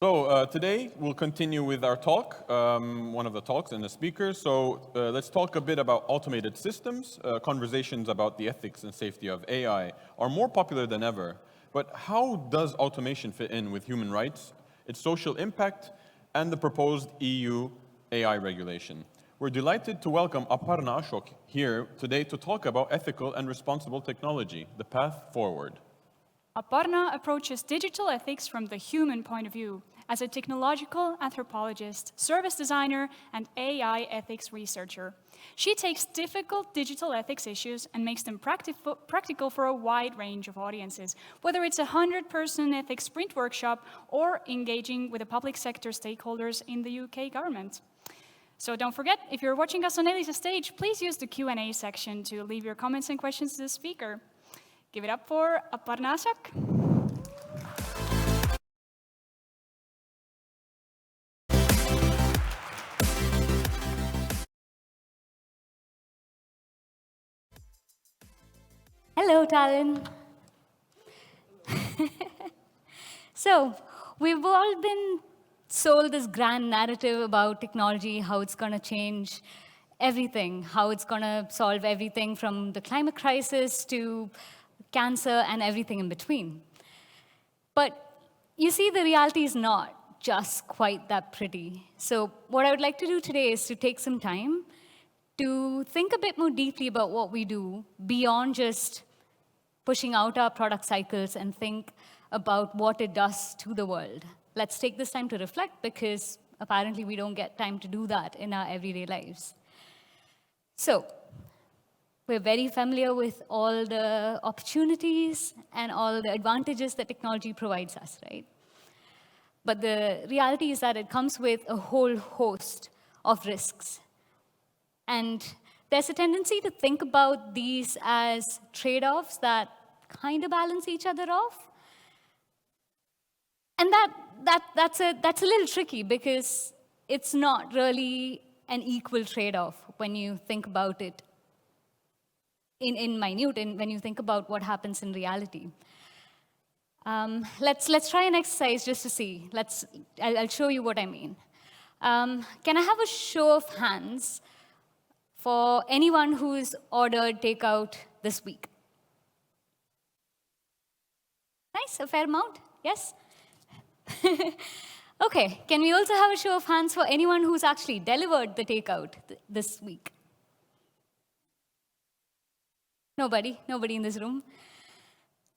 Today we'll continue with our talk, one of the talks and the speakers. Let's talk a bit about automated systems. Conversations about the ethics and safety of AI are more popular than ever. But how does automation fit in with human rights, its social impact, and the proposed EU AI regulation? We're delighted to welcome Aparna Ashok here today to talk about ethical and responsible technology, the path forward. Aparna approaches digital ethics from the human point of view as a technological anthropologist, service designer, and AI ethics researcher. She takes difficult digital ethics issues and makes them practical for a wide range of audiences, whether it's a 100-person ethics sprint workshop or engaging with the public sector stakeholders in the UK government. So don't forget, if you're watching us on WUD stage, please use the Q&A section to leave your comments and questions to the speaker. Give it up for Aparna Ashok. Hello, Talon. So, we've all been sold this grand narrative about technology, how it's going to change everything, how it's going to solve everything from the climate crisis to cancer and everything in between. But you see, the reality is not just quite that pretty. So what I would like to do today is to take some time to think a bit more deeply about what we do beyond just pushing out our product cycles and think about what it does to the world. Let's take this time to reflect, because apparently we don't get time to do that in our everyday lives. So we're very familiar with all the opportunities and all the advantages that technology provides us, right? But the reality is that it comes with a whole host of risks. And there's a tendency to think about these as trade-offs that kind of balance each other off. And that's a little tricky, because it's not really an equal trade-off when you think about it in minute, when you think about what happens in reality. Let's try an exercise just to see. I'll show you what I mean. Can I have a show of hands for anyone who's ordered takeout this week? Nice, a fair amount, yes? Okay, can we also have a show of hands for anyone who's actually delivered the takeout this week? Nobody in this room?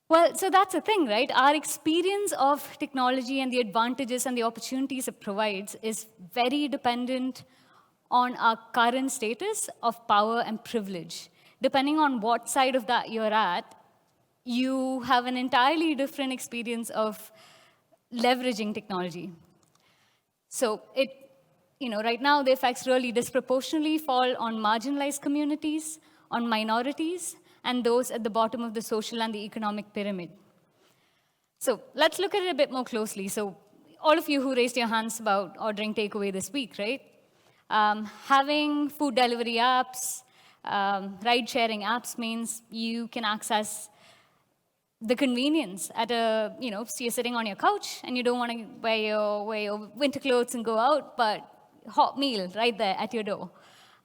Well, so that's the thing, right? Our experience of technology and the advantages and the opportunities it provides is very dependent on our current status of power and privilege. Depending on what side of that you're at, you have an entirely different experience of leveraging technology. So right now, the effects really disproportionately fall on marginalized communities, on minorities, and those at the bottom of the social and the economic pyramid. So let's look at it a bit more closely. So all of you who raised your hands about ordering takeaway this week, right? Having food delivery apps, ride-sharing apps means you can access the convenience at so you're sitting on your couch and you don't want to wear your winter clothes and go out, but hot meal right there at your door.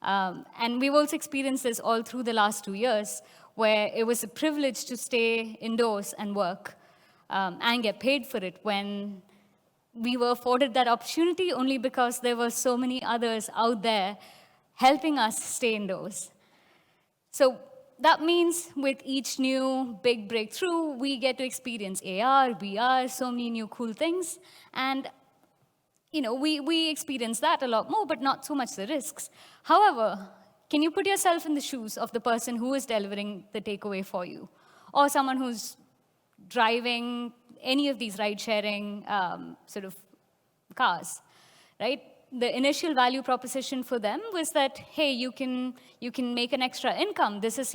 And we've also experienced this all through the last 2 years, where it was a privilege to stay indoors and work and get paid for it, when we were afforded that opportunity only because there were so many others out there helping us stay indoors. So that means with each new big breakthrough, we get to experience AR, VR, so many new cool things. And we experience that a lot more, but not so much the risks. However, can you put yourself in the shoes of the person who is delivering the takeaway for you, or someone who's driving any of these ride-sharing sort of cars, right? The initial value proposition for them was that, hey, you can make an extra income. This is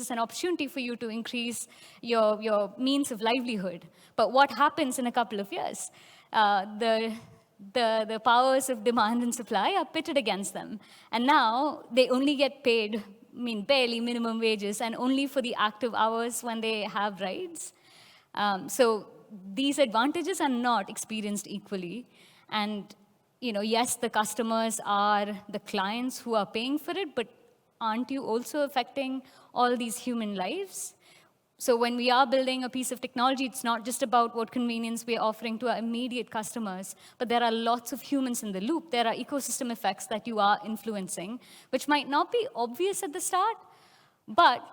an opportunity for you to increase your means of livelihood. But what happens in a couple of years? The powers of demand and supply are pitted against them. And now they only get paid, barely minimum wages, and only for the active hours when they have rides. So these advantages are not experienced equally. And yes, the customers are the clients who are paying for it, but aren't you also affecting all these human lives? So when we are building a piece of technology, it's not just about what convenience we're offering to our immediate customers, but there are lots of humans in the loop. There are ecosystem effects that you are influencing, which might not be obvious at the start, but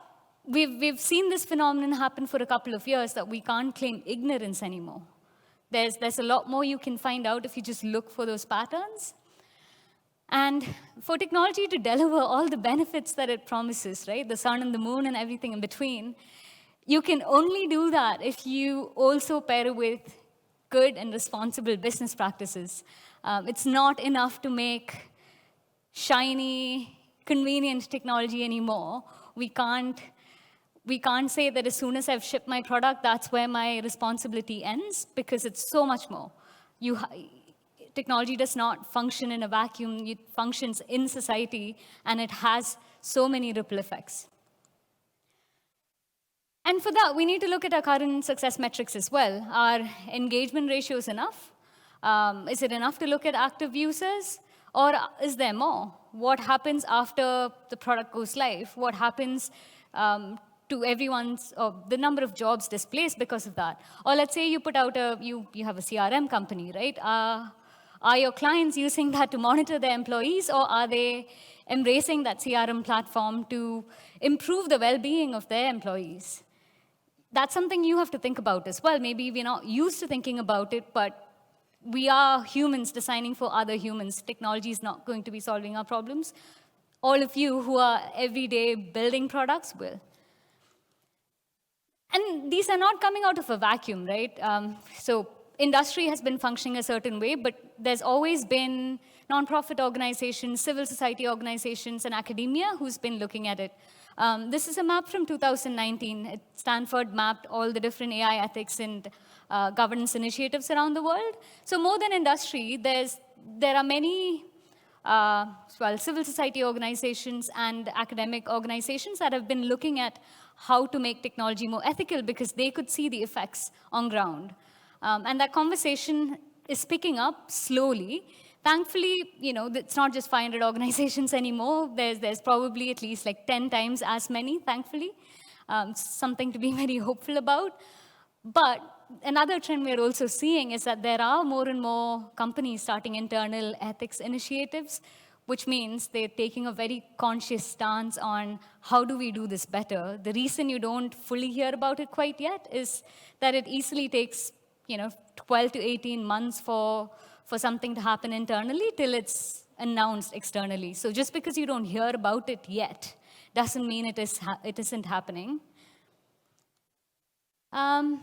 we've seen this phenomenon happen for a couple of years that we can't claim ignorance anymore. There's a lot more you can find out if you just look for those patterns. And for technology to deliver all the benefits that it promises, right? The sun and the moon and everything in between, you can only do that if you also pair it with good and responsible business practices. It's not enough to make shiny, convenient technology anymore. We can't say that as soon as I've shipped my product, that's where my responsibility ends, because it's so much more. Technology does not function in a vacuum. It functions in society, and it has so many ripple effects. And for that, we need to look at our current success metrics as well. Are engagement ratios enough? Is it enough to look at active users? Or is there more? What happens after the product goes live? What happens to the number of jobs displaced because of that? Or let's say you put out you have a CRM company, right? Are your clients using that to monitor their employees, or are they embracing that CRM platform to improve the well-being of their employees? That's something you have to think about as well. Maybe we're not used to thinking about it, but we are humans designing for other humans. Technology is not going to be solving our problems. All of you who are every day building products will. And these are not coming out of a vacuum, right? So industry has been functioning a certain way, but there's always been nonprofit organizations, civil society organizations, and academia who's been looking at it. This is a map from 2019. Stanford mapped all the different AI ethics and governance initiatives around the world. So more than industry, there are many civil society organizations and academic organizations that have been looking at how to make technology more ethical, because they could see the effects on ground. And that conversation is picking up slowly. Thankfully, it's not just 500 organizations anymore. There's probably at least like 10 times as many, thankfully. Something to be very hopeful about. But another trend we're also seeing is that there are more and more companies starting internal ethics initiatives, which means they're taking a very conscious stance on how do we do this better. The reason you don't fully hear about it quite yet is that it easily takes 12 to 18 months for something to happen internally till it's announced externally. So just because you don't hear about it yet doesn't mean it isn't happening. And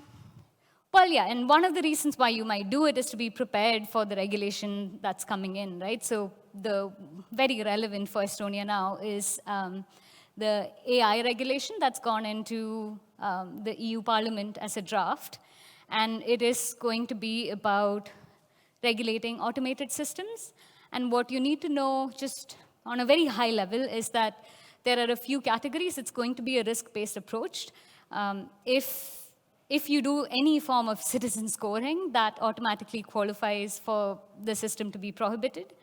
one of the reasons why you might do it is to be prepared for the regulation that's coming in, right? So the very relevant for Estonia now is the AI regulation that's gone into the EU Parliament as a draft. And it is going to be about regulating automated systems. And what you need to know, just on a very high level, is that there are a few categories. It's going to be a risk-based approach. If you do any form of citizen scoring, that automatically qualifies for the system to be prohibited.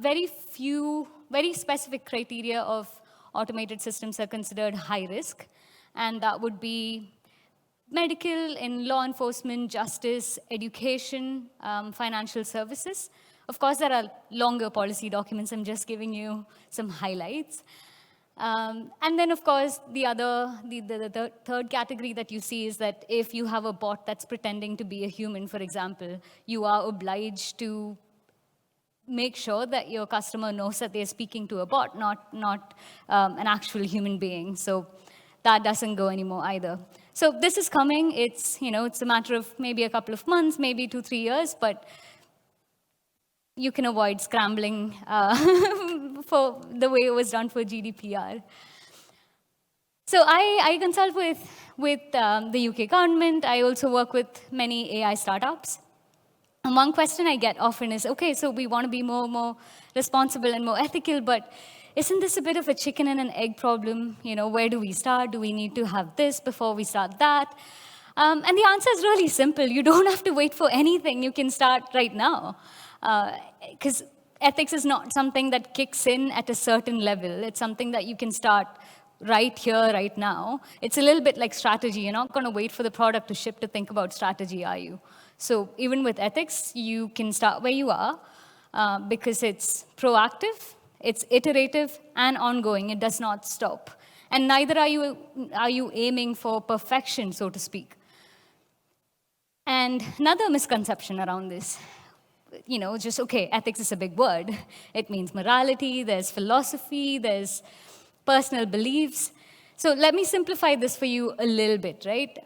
Very specific criteria of automated systems are considered high risk, and that would be medical, in law enforcement, justice, education, financial services. Of course, there are longer policy documents. I'm just giving you some highlights. And then, of course, the third category that you see is that if you have a bot that's pretending to be a human, for example, you are obliged to make sure that your customer knows that they're speaking to a bot, not an actual human being. So that doesn't go anymore either. So this is coming. It's a matter of maybe a couple of months, maybe 2-3 years, but you can avoid scrambling for the way it was done for GDPR. So I consult with the UK government. I also work with many AI startups. And one question I get often is, okay, so we want to be more responsible and more ethical, but isn't this a bit of a chicken and an egg problem? Where do we start? Do we need to have this before we start that? And the answer is really simple. You don't have to wait for anything. You can start right now. Because ethics is not something that kicks in at a certain level. It's something that you can start right here, right now. It's a little bit like strategy. You're not going to wait for the product to ship to think about strategy, are you? So even with ethics, you can start where you are because it's proactive, it's iterative, and ongoing. It does not stop. And neither are you aiming for perfection, so to speak. And another misconception around this, just, okay, ethics is a big word. It means morality, there's philosophy, there's personal beliefs. So let me simplify this for you a little bit, right?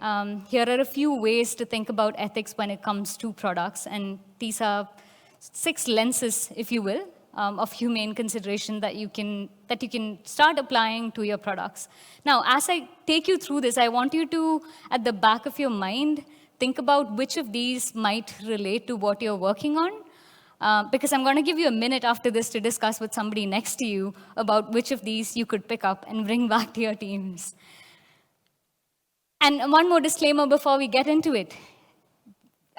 Here are a few ways to think about ethics when it comes to products, and these are 6 lenses, if you will, of humane consideration that you can start applying to your products. Now, as I take you through this, I want you to, at the back of your mind, think about which of these might relate to what you're working on, because I'm going to give you a minute after this to discuss with somebody next to you about which of these you could pick up and bring back to your teams. And one more disclaimer before we get into it.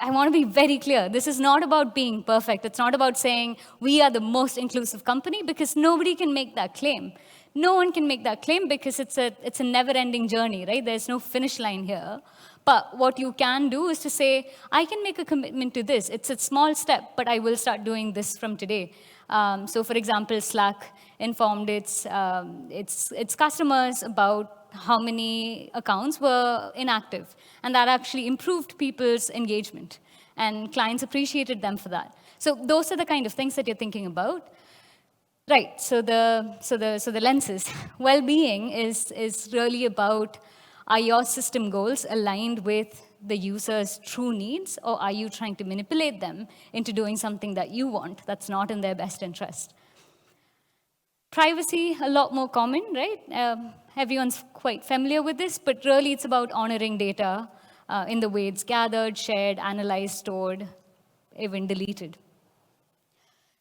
I want to be very clear. This is not about being perfect. It's not about saying we are the most inclusive company, because nobody can make that claim. No one can make that claim because it's a never-ending journey, right? There's no finish line here. But what you can do is to say, I can make a commitment to this. It's a small step, but I will start doing this from today. So for example, Slack informed its customers about how many accounts were inactive. And that actually improved people's engagement. And clients appreciated them for that. So those are the kind of things that you're thinking about. Right, so the lenses. Well-being is really about, are your system goals aligned with the user's true needs, or are you trying to manipulate them into doing something that you want that's not in their best interest? Privacy, a lot more common, right? Everyone's quite familiar with this, but really it's about honoring data in the way it's gathered, shared, analyzed, stored, even deleted.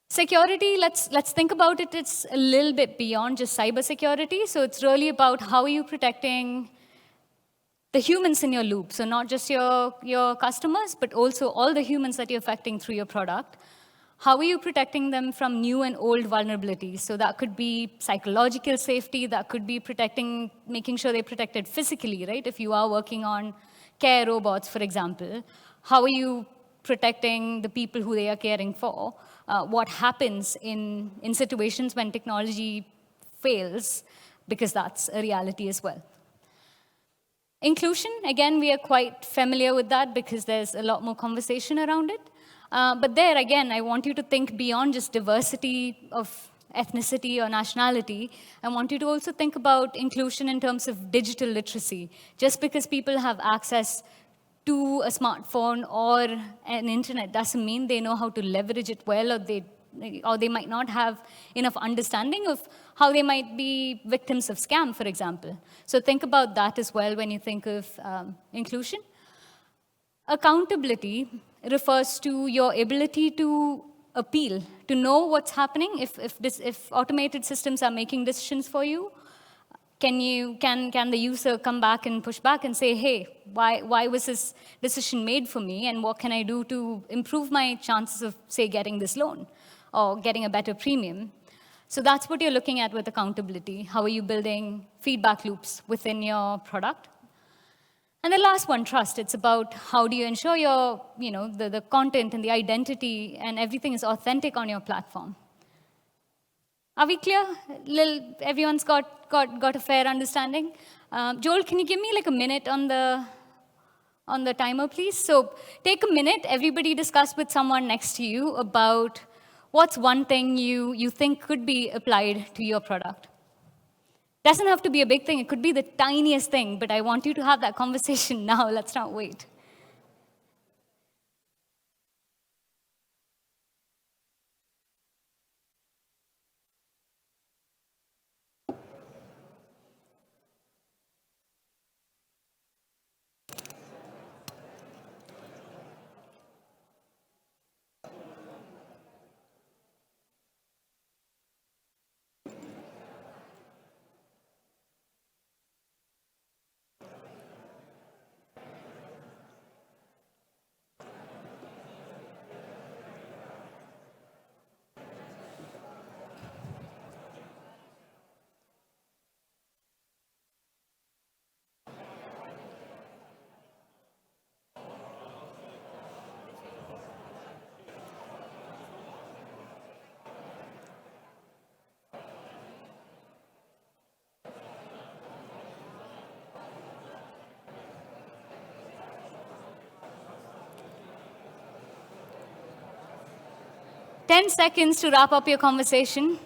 Security, let's think about it. It's a little bit beyond just cybersecurity. So it's really about how are you protecting the humans in your loop. So not just your customers, but also all the humans that you're affecting through your product. How are you protecting them from new and old vulnerabilities? So that could be psychological safety, that could be making sure they're protected physically, right? If you are working on care robots, for example, how are you protecting the people who they are caring for? What happens in situations when technology fails, because that's a reality as well. Inclusion, again, we are quite familiar with that because there's a lot more conversation around it. But there, again, I want you to think beyond just diversity of ethnicity or nationality. I want you to also think about inclusion in terms of digital literacy. Just because people have access to a smartphone or an internet doesn't mean they know how to leverage it well, or they might not have enough understanding of how they might be victims of scam, for example. So think about that as well when you think of inclusion. Accountability refers to your ability to appeal, to know what's happening. If automated systems are making decisions for you, can the user come back and push back and say, hey, why was this decision made for me, and what can I do to improve my chances of, say, getting this loan or getting a better premium? So that's what you're looking at with accountability. How are you building feedback loops within your product? And the last one, trust. It's about how do you ensure the content and the identity and everything is authentic on your platform. Are we clear? Everyone's got a fair understanding? Joel, can you give me like a minute on the timer, please? So take a minute. Everybody discuss with someone next to you about what's one thing you think could be applied to your product. Doesn't have to be a big thing. It could be the tiniest thing, but I want you to have that conversation now. Let's not wait. 10 seconds to wrap up your conversation.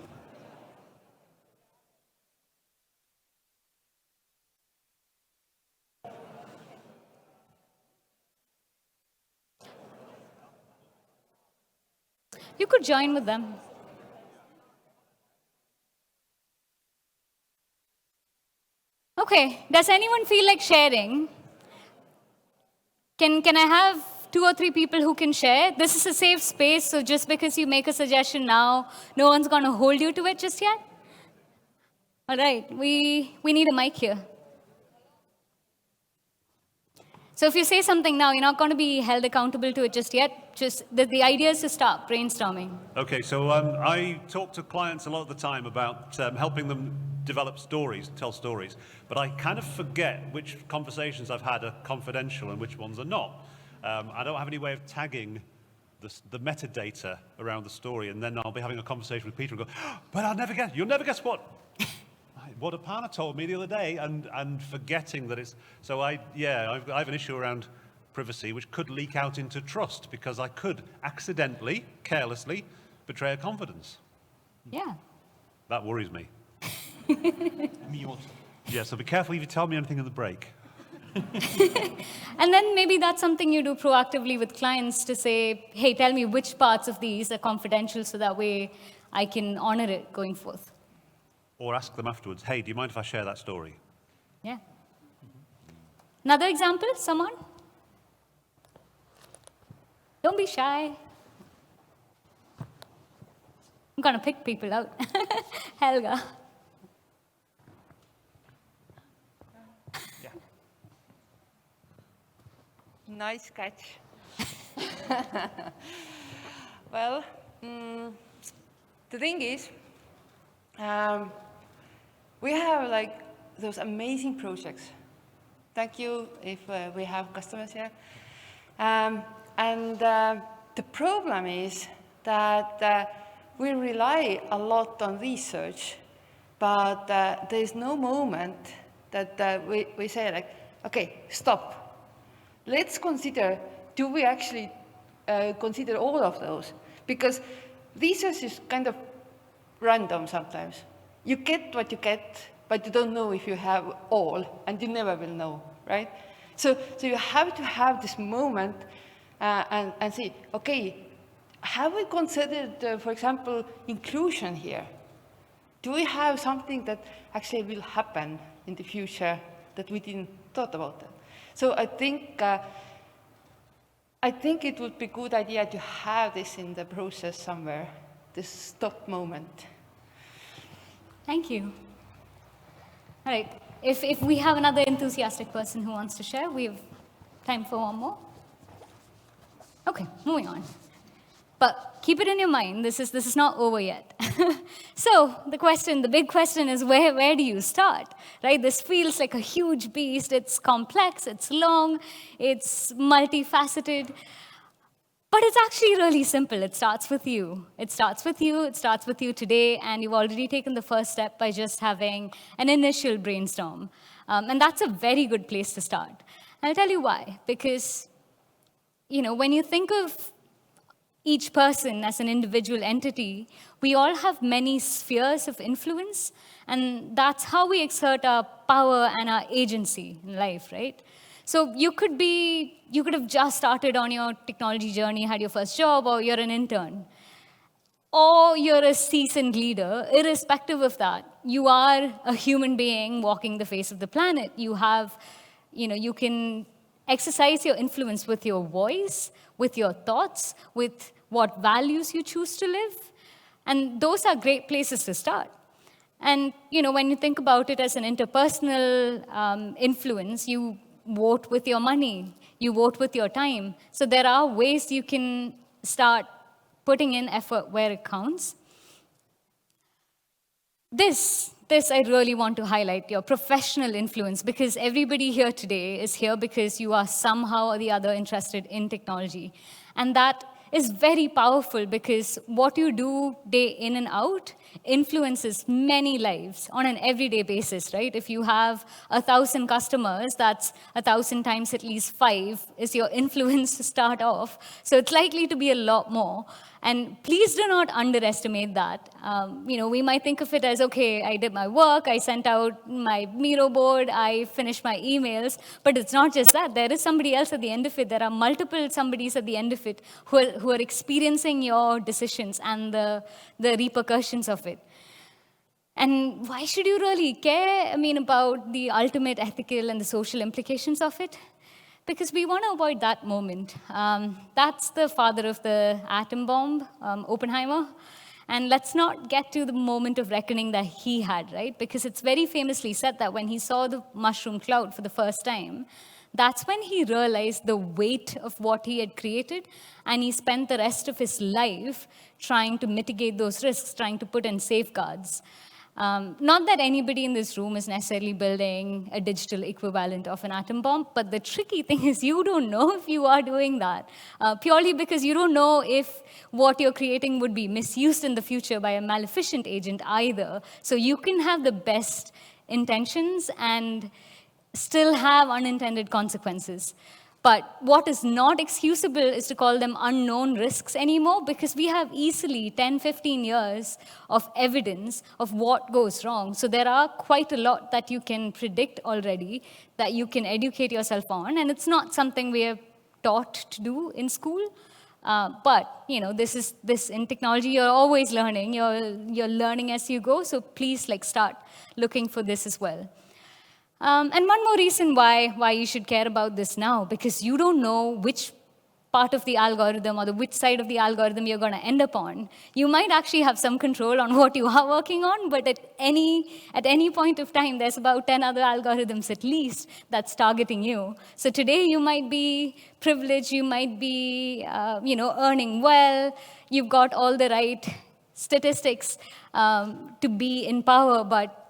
You could join with them. Okay, does anyone feel like sharing? Can I have 2 or 3 people who can share? This is a safe space, so just because you make a suggestion now, no one's going to hold you to it just yet. All right, we need a mic here. So if you say something now, you're not going to be held accountable to it just yet. Just the idea is to start brainstorming. Okay, so I talk to clients a lot of the time about helping them develop stories, tell stories, but I kind of forget which conversations I've had are confidential and which ones are not. I don't have any way of tagging the metadata around the story, and then I'll be having a conversation with Peter and go, but you'll never guess what Aparna told me the other day, and forgetting that it's, so I have an issue around privacy which could leak out into trust because I could accidentally, carelessly betray a confidence. Yeah. That worries me. Me also. Yeah, so be careful if you tell me anything in the break. And then maybe that's something you do proactively with clients to say, hey, tell me which parts of these are confidential so that way I can honor it going forth. Or ask them afterwards, hey, do you mind if I share that story? Yeah. Another example, someone? Don't be shy. I'm going to pick people out. Helga. Yeah. Nice catch. Well, the thing is, we have like those amazing projects. Thank you if we have customers here. The problem is that we rely a lot on research, but there is no moment that we say like, okay, stop. Let's consider, do we actually consider all of those? Because research is kind of random sometimes. You get what you get, but you don't know if you have all, and you never will know, right? So you have to have this moment and see, okay, have we considered, for example, inclusion here? Do we have something that actually will happen in the future that we didn't thought about that? So I think it would be a good idea to have this in the process somewhere, this stop moment. Thank you. All right, if we have another enthusiastic person who wants to share, we have time for one more. Okay, moving on. But keep it in your mind, this is not over yet. So the big question is where do you start, right? This feels like a huge beast. It's complex, it's long, it's multifaceted. But it's actually really simple. It starts with you. It starts with you. It starts with you today. And you've already taken the first step by just having an initial brainstorm. And that's a very good place to start. And I'll tell you why. Because, when you think of each person as an individual entity, we all have many spheres of influence. And that's how we exert our power and our agency in life, right? So you could have just started on your technology journey, had your first job, or you're an intern. Or you're a seasoned leader. Irrespective of that, you are a human being walking the face of the planet. You can exercise your influence with your voice, with your thoughts, with what values you choose to live. And those are great places to start. And, when you think about it as an interpersonal influence, you vote with your money, you vote with your time. So there are ways you can start putting in effort where it counts. This I really want to highlight, your professional influence, because everybody here today is here because you are somehow or the other interested in technology. And that is very powerful because what you do day in and out influences many lives on an everyday basis, right? If you have 1,000 customers, that's 1,000 times at least 5 is your influence to start off. So it's likely to be a lot more. And please do not underestimate that. We might think of it as, okay, I did my work, I sent out my Miro board, I finished my emails, but it's not just that. There is somebody else at the end of it. There are multiple somebodies at the end of it who are experiencing your decisions and the repercussions of it. And why should you really care, about the ultimate ethical and the social implications of it? Because we want to avoid that moment. That's the father of the atom bomb, Oppenheimer. And let's not get to the moment of reckoning that he had, right? Because it's very famously said that when he saw the mushroom cloud for the first time, that's when he realized the weight of what he had created, and he spent the rest of his life trying to mitigate those risks, trying to put in safeguards. Not that anybody in this room is necessarily building a digital equivalent of an atom bomb, but the tricky thing is you don't know if you are doing that, purely because you don't know if what you're creating would be misused in the future by a maleficent agent either. So you can have the best intentions and still have unintended consequences. But what is not excusable is to call them unknown risks anymore, because we have easily 10, 15 years of evidence of what goes wrong. So there are quite a lot that you can predict already, that you can educate yourself on, and it's not something we are taught to do in school. But this in technology, you're always learning. You're learning as you go, so please start looking for this as well. And one more reason why you should care about this now, because you don't know which part of the algorithm or which side of the algorithm you're going to end up on. You might actually have some control on what you are working on, but at any point of time, there's about 10 other algorithms at least that's targeting you. So today you might be privileged, you might be earning well, you've got all the right statistics to be in power, but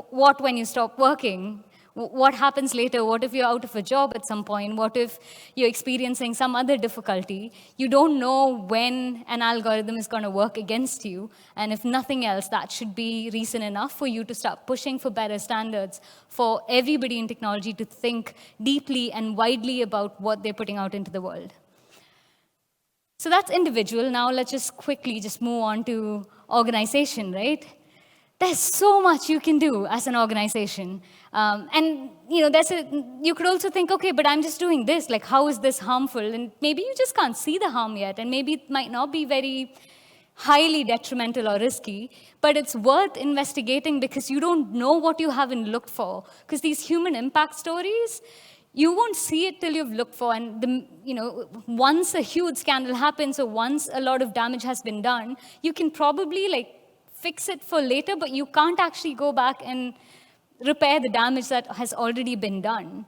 what when you stop working? What happens later? What if you're out of a job at some point? What if you're experiencing some other difficulty? You don't know when an algorithm is going to work against you. And if nothing else, that should be reason enough for you to start pushing for better standards, for everybody in technology to think deeply and widely about what they're putting out into the world. So that's individual. Now let's just quickly move on to organization, right? There's so much you can do as an organization. And you could also think, okay, but I'm just doing this. How is this harmful? And maybe you just can't see the harm yet. And maybe it might not be very highly detrimental or risky, but it's worth investigating because you don't know what you haven't looked for. Because these human impact stories, you won't see it till you've looked for. And once a huge scandal happens or once a lot of damage has been done, you can probably fix it for later, but you can't actually go back and repair the damage that has already been done.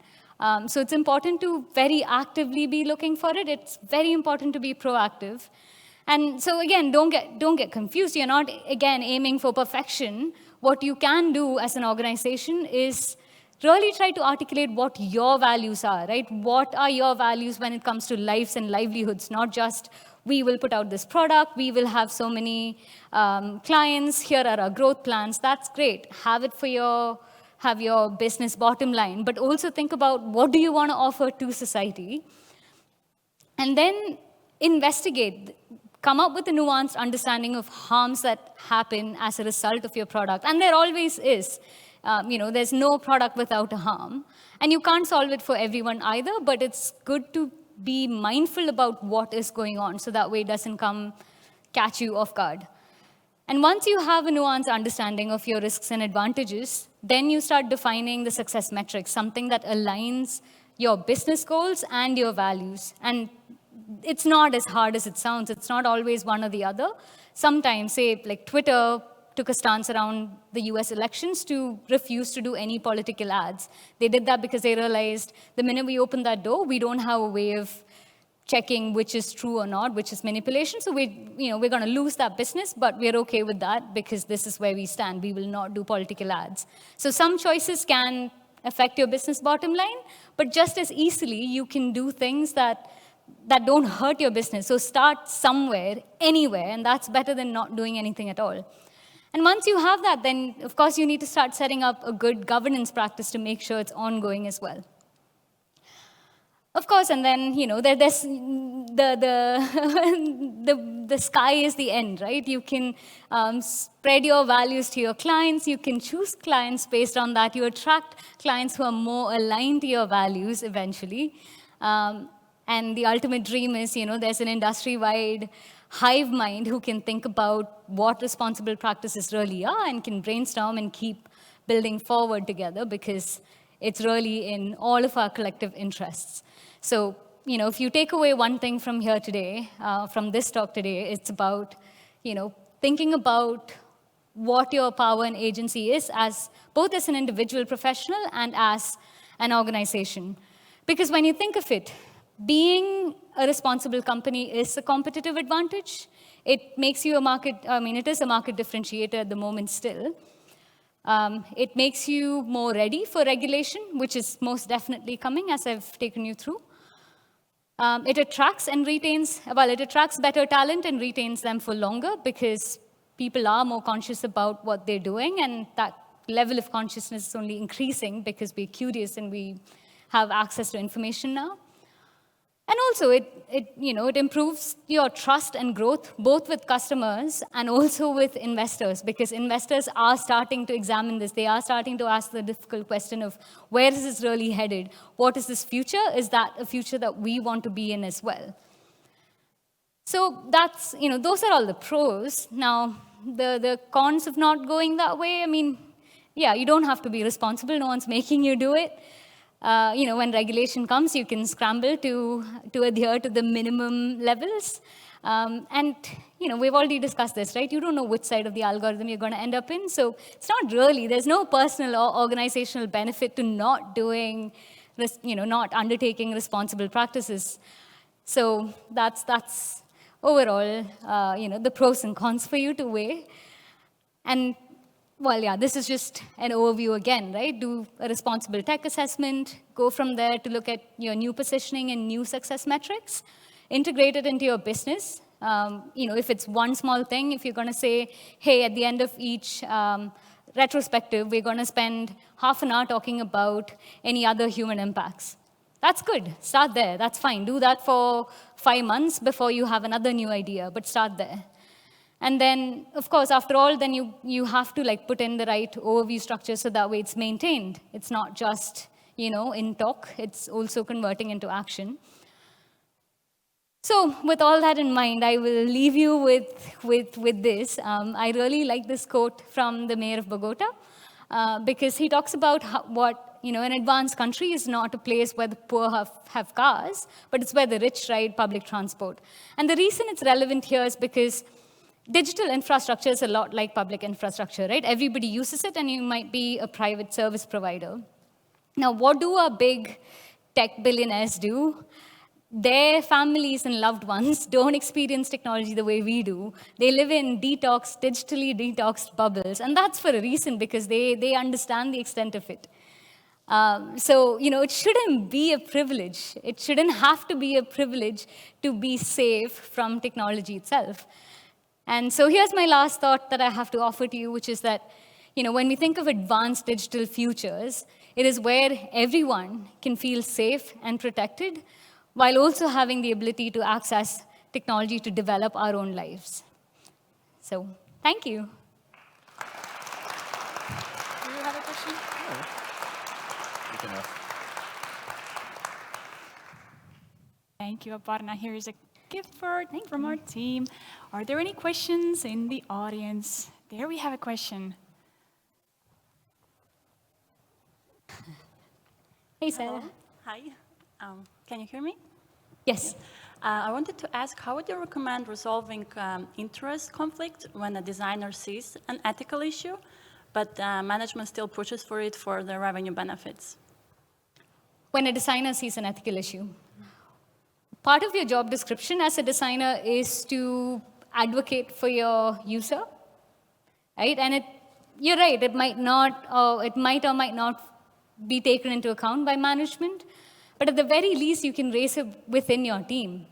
So it's important to very actively be looking for it. It's very important to be proactive. And so again, don't get confused. You're not, again, aiming for perfection. What you can do as an organization is really try to articulate what your values are, right? What are your values when it comes to lives and livelihoods, not just we will put out this product, we will have so many clients, here are our growth plans. That's great. Have your business bottom line, but also think about what do you want to offer to society. And then investigate, come up with a nuanced understanding of harms that happen as a result of your product. And there always is. There's no product without a harm. And you can't solve it for everyone either, but it's good to be mindful about what is going on so that way it doesn't catch you off guard. And once you have a nuanced understanding of your risks and advantages, then you start defining the success metrics, something that aligns your business goals and your values. And it's not as hard as it sounds. It's not always one or the other. Sometimes, say, Twitter took a stance around the US elections to refuse to do any political ads. They did that because they realized the minute we open that door, we don't have a way of checking which is true or not, which is manipulation. So we're going to lose that business, but we're okay with that because this is where we stand. We will not do political ads. So some choices can affect your business bottom line, but just as easily, you can do things that don't hurt your business. So start somewhere, anywhere, and that's better than not doing anything at all. And once you have that, then, of course, you need to start setting up a good governance practice to make sure it's ongoing as well. Of course, and then, the sky is the end, right? You can spread your values to your clients. You can choose clients based on that. You attract clients who are more aligned to your values eventually. And the ultimate dream is, there's an industry-wide hive mind who can think about what responsible practices really are and can brainstorm and keep building forward together, because it's really in all of our collective interests. So, if you take away one thing from here today, from this talk today, it's about, thinking about what your power and agency is, as both as an individual professional and as an organization. Because when you think of it, being a responsible company is a competitive advantage. It makes you it is a market differentiator at the moment still. It makes you more ready for regulation, which is most definitely coming, as I've taken you through. It attracts better talent and retains them for longer, because people are more conscious about what they're doing, and that level of consciousness is only increasing because we're curious and we have access to information now. And also, it improves your trust and growth, both with customers and also with investors, because investors are starting to examine this. They are starting to ask the difficult question of, where is this really headed? What is this future? Is that a future that we want to be in as well? So that's, those are all the pros. Now, the cons of not going that way, you don't have to be responsible. No one's making you do it. When regulation comes, you can scramble to adhere to the minimum levels. We've already discussed this, right? You don't know which side of the algorithm you're going to end up in. So it's not really, there's no personal or organizational benefit to not undertaking responsible practices. So that's overall, the pros and cons for you to weigh. And this is just an overview again, right? Do a responsible tech assessment, go from there to look at your new positioning and new success metrics, integrate it into your business. If it's one small thing, if you're going to say, hey, at the end of each retrospective, we're going to spend half an hour talking about any other human impacts. That's good. Start there. That's fine. Do that for 5 months before you have another new idea, but start there. And then, of course, after all, then you have to put in the right overview structure so that way it's maintained. It's not just, in talk. It's also converting into action. So with all that in mind, I will leave you with this. I really like this quote from the mayor of Bogota, because he talks about what an advanced country is not a place where the poor have cars, but it's where the rich ride public transport. And the reason it's relevant here is because digital infrastructure is a lot like public infrastructure, right? Everybody uses it, and you might be a private service provider. Now, what do our big tech billionaires do? Their families and loved ones don't experience technology the way we do. They live in digitally detoxed bubbles, and that's for a reason, because they understand the extent of it. It shouldn't be a privilege. It shouldn't have to be a privilege to be safe from technology itself. And so here's my last thought that I have to offer to you, which is that, when we think of advanced digital futures, it is where everyone can feel safe and protected, while also having the ability to access technology to develop our own lives. So, thank you. Do you have a question? You can ask. Thank you, Aparna. Here is a gift from our team. Are there any questions in the audience? There we have a question. Hey, Sarah. Hi. Can you hear me? Yes. I wanted to ask, how would you recommend resolving interest conflict when a designer sees an ethical issue, but management still pushes for it for the revenue benefits? When a designer sees an ethical issue, part of your job description as a designer is to advocate for your user, right? And you're right, it might or might not be taken into account by management, but at the very least, you can raise it within your team.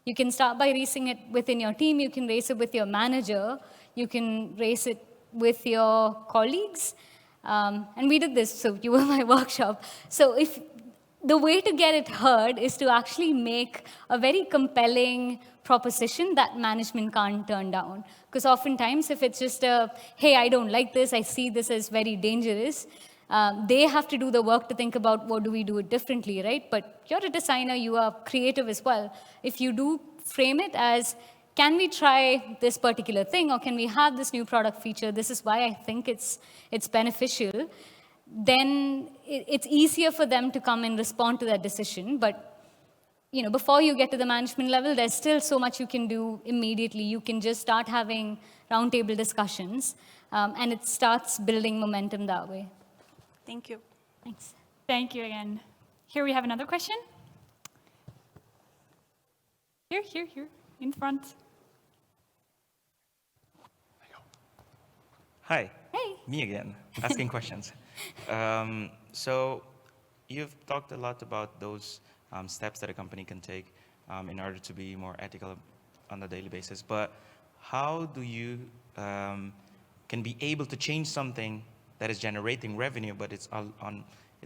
You can start by raising it within your team. You can raise it with your manager. You can raise it with your colleagues. And we did this, so you were my workshop. So if the way to get it heard is to actually make a very compelling proposition that management can't turn down. Because oftentimes, if it's just a, hey, I don't like this, I see this as very dangerous, they have to do the work to think about what do we do it differently, right? But you're a designer, you are creative as well. If you do frame it as, can we try this particular thing, or can we have this new product feature? This is why I think it's beneficial. Then it's easier for them to come and respond to that decision. But before you get to the management level, there's still so much you can do immediately. You can just start having roundtable discussions, and it starts building momentum that way. Thank you. Thanks. Thank you again. Here we have another question. Here, in front. Hi. Hey. Me again, asking questions. So you've talked a lot about those steps that a company can take in order to be more ethical on a daily basis. But how do you can be able to change something that is generating revenue, but it's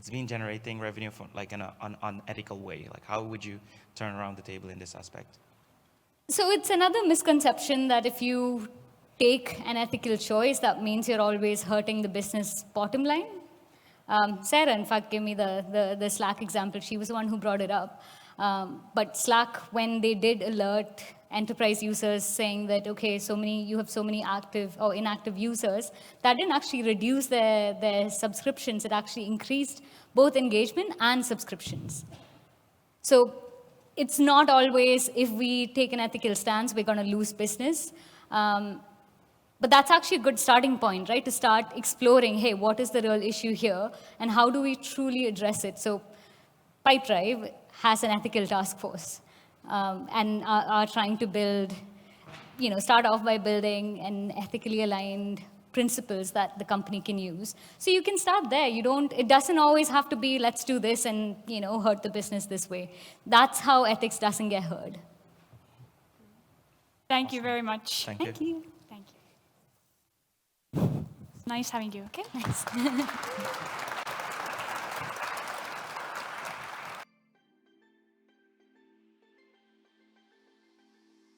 been generating revenue from like in an unethical way? Like, how would you turn around the table in this aspect? So it's another misconception that if you take an ethical choice, that means you're always hurting the business bottom line. Sarah, in fact, gave me the Slack example. She was the one who brought it up. But Slack, when they did alert enterprise users saying that, okay, you have so many active or inactive users, that didn't actually reduce their subscriptions. It actually increased both engagement and subscriptions. So it's not always, if we take an ethical stance, we're going to lose business. But that's actually a good starting point, right? To start exploring, hey, what is the real issue here? And how do we truly address it? So Pipedrive has an ethical task force and are trying to build, start off by building an ethically aligned principles that the company can use. So you can start there. It doesn't always have to be, let's do this and, hurt the business this way. That's how ethics doesn't get heard. Thank you very much. Thank you. Thank you. Nice having you. Okay. Thanks.